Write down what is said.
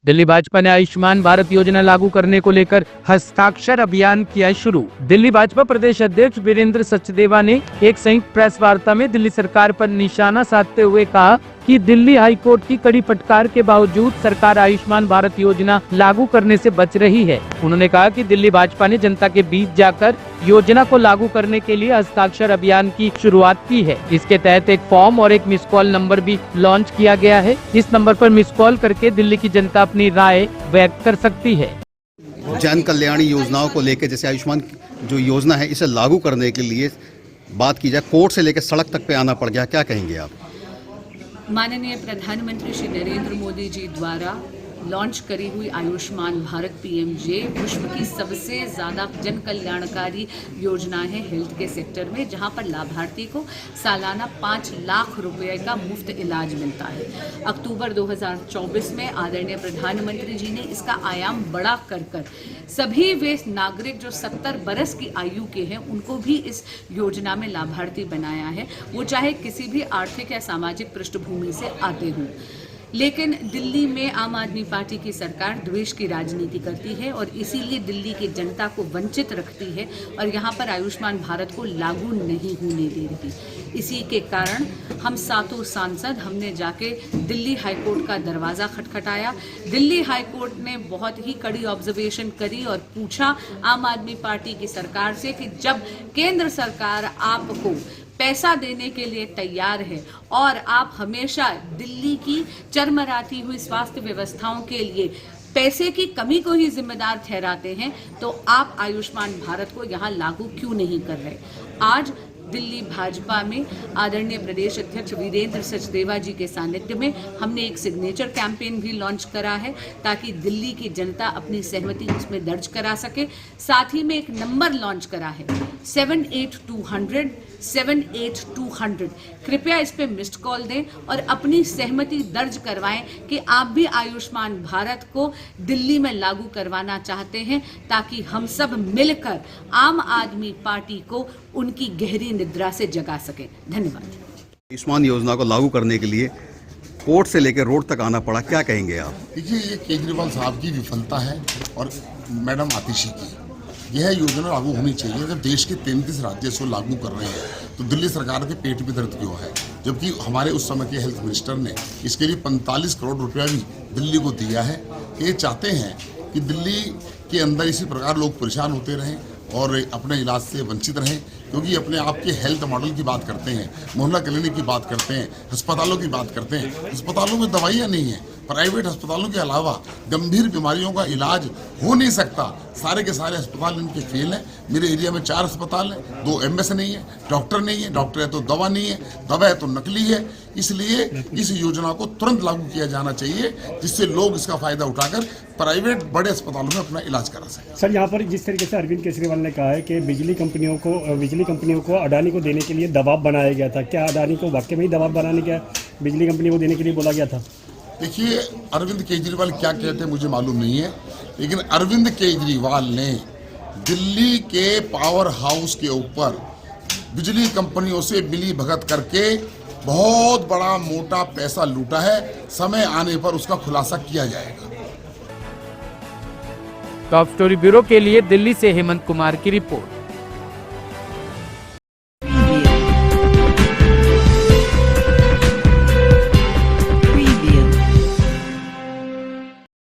दिल्ली भाजपा ने आयुष्मान भारत योजना लागू करने को लेकर हस्ताक्षर अभियान किया शुरू। दिल्ली भाजपा प्रदेश अध्यक्ष वीरेंद्र सचदेवा ने एक संयुक्त प्रेस वार्ता में दिल्ली सरकार पर निशाना साधते हुए कहा कि दिल्ली हाईकोर्ट की कड़ी फटकार के बावजूद सरकार आयुष्मान भारत योजना लागू करने से बच रही है। उन्होंने कहा कि दिल्ली भाजपा ने जनता के बीच जाकर योजना को लागू करने के लिए हस्ताक्षर अभियान की शुरुआत की है। इसके तहत एक फॉर्म और एक मिस कॉल नंबर भी लॉन्च किया गया है। इस नंबर पर मिस कॉल करके दिल्ली की जनता अपनी राय व्यक्त कर सकती है। जन कल्याणी योजनाओं को लेकर, जैसे आयुष्मान जो योजना है, इसे लागू करने के लिए बात की जाए, कोर्ट से लेकर सड़क तक पे आना पड़ गया, क्या कहेंगे आप? माननीय प्रधानमंत्री श्री नरेंद्र मोदी जी द्वारा लॉन्च करी हुई आयुष्मान भारत पीएमजे विश्व की सबसे ज़्यादा जन कल्याणकारी योजना है हेल्थ के सेक्टर में, जहां पर लाभार्थी को सालाना 5 लाख रुपए का मुफ्त इलाज मिलता है। अक्टूबर 2024 में आदरणीय प्रधानमंत्री जी ने इसका आयाम बड़ा कर सभी वे नागरिक जो 70 बरस की आयु के हैं उनको भी इस योजना में लाभार्थी बनाया है, वो चाहे किसी भी आर्थिक या सामाजिक पृष्ठभूमि से आते हों। लेकिन दिल्ली में आम आदमी पार्टी की सरकार द्वेष की राजनीति करती है और इसीलिए दिल्ली की जनता को वंचित रखती है और यहाँ पर आयुष्मान भारत को लागू नहीं होने दे रही। इसी के कारण हम सातों सांसद हमने जाके दिल्ली हाईकोर्ट का दरवाज़ा खटखटाया। दिल्ली हाईकोर्ट ने बहुत ही कड़ी ऑब्जर्वेशन करी और पूछा आम आदमी पार्टी की सरकार से कि जब केंद्र सरकार आपको पैसा देने के लिए तैयार है और आप हमेशा दिल्ली की चरमराती हुई स्वास्थ्य व्यवस्थाओं के लिए पैसे की कमी को ही जिम्मेदार ठहराते हैं, तो आप आयुष्मान भारत को यहाँ लागू क्यों नहीं कर रहे? आज दिल्ली भाजपा में आदरणीय प्रदेश अध्यक्ष वीरेंद्र सचदेवा जी के सानिध्य में हमने एक सिग्नेचर कैंपेन भी लॉन्च करा है ताकि दिल्ली की जनता अपनी सहमति उसमें दर्ज करा सके। साथ ही में एक नंबर लॉन्च करा है 78-200। कृपया इस पे मिस्ड कॉल दें और अपनी सहमति दर्ज करवाएं कि आप भी आयुष्मान भारत को दिल्ली में लागू करवाना चाहते हैं, ताकि हम सब मिलकर आम आदमी पार्टी को उनकी गहरी निद्रा से जगा सके। धन्यवाद। आयुष्मान योजना को लागू करने के लिए कोर्ट से लेकर रोड तक आना पड़ा, क्या कहेंगे आप? देखिए, ये केजरीवाल साहब की विफलता है और मैडम आतिशी की। यह योजना लागू होनी चाहिए। जब देश के 33 राज्य इसको लागू कर रहे हैं तो दिल्ली सरकार के पेट में दर्द क्यों है? जबकि हमारे उस समय के हेल्थ मिनिस्टर ने इसके लिए 45 करोड़ रुपया भी दिल्ली को दिया है। ये चाहते हैं कि दिल्ली के अंदर इसी प्रकार लोग परेशान होते रहें और अपने इलाज से वंचित रहें, क्योंकि अपने आप के हेल्थ मॉडल की बात करते हैं, मोहल्ला क्लिनिक की बात करते हैं, अस्पतालों की बात करते हैं। अस्पतालों में दवाइयाँ नहीं हैं। प्राइवेट अस्पतालों के अलावा गंभीर बीमारियों का इलाज हो नहीं सकता। सारे के सारे अस्पताल इनके फेल हैं। मेरे एरिया में 4 अस्पताल हैं, 2 MS नहीं है, डॉक्टर नहीं है, डॉक्टर है तो दवा नहीं है, दवा है तो नकली है। इसलिए इस योजना को तुरंत लागू किया जाना चाहिए, जिससे लोग इसका फायदा उठाकर प्राइवेट बड़े अस्पतालों में अपना इलाज करा सकें। सर, यहाँ पर जिस तरीके से अरविंद केजरीवाल ने कहा है कि बिजली कंपनियों को अडानी को देने के लिए दबाव बनाया गया था, क्या अडानी को वाकई में ही दबाव बनाने का बिजली कंपनी को देने के लिए बोला गया था? देखिए, अरविंद केजरीवाल क्या कहते हैं मुझे मालूम नहीं है, लेकिन अरविंद केजरीवाल ने दिल्ली के पावर हाउस के ऊपर बिजली कंपनियों से मिली भगत करके बहुत बड़ा मोटा पैसा लूटा है। समय आने पर उसका खुलासा किया जाएगा। टॉप स्टोरी ब्यूरो के लिए दिल्ली से हेमंत कुमार की रिपोर्ट।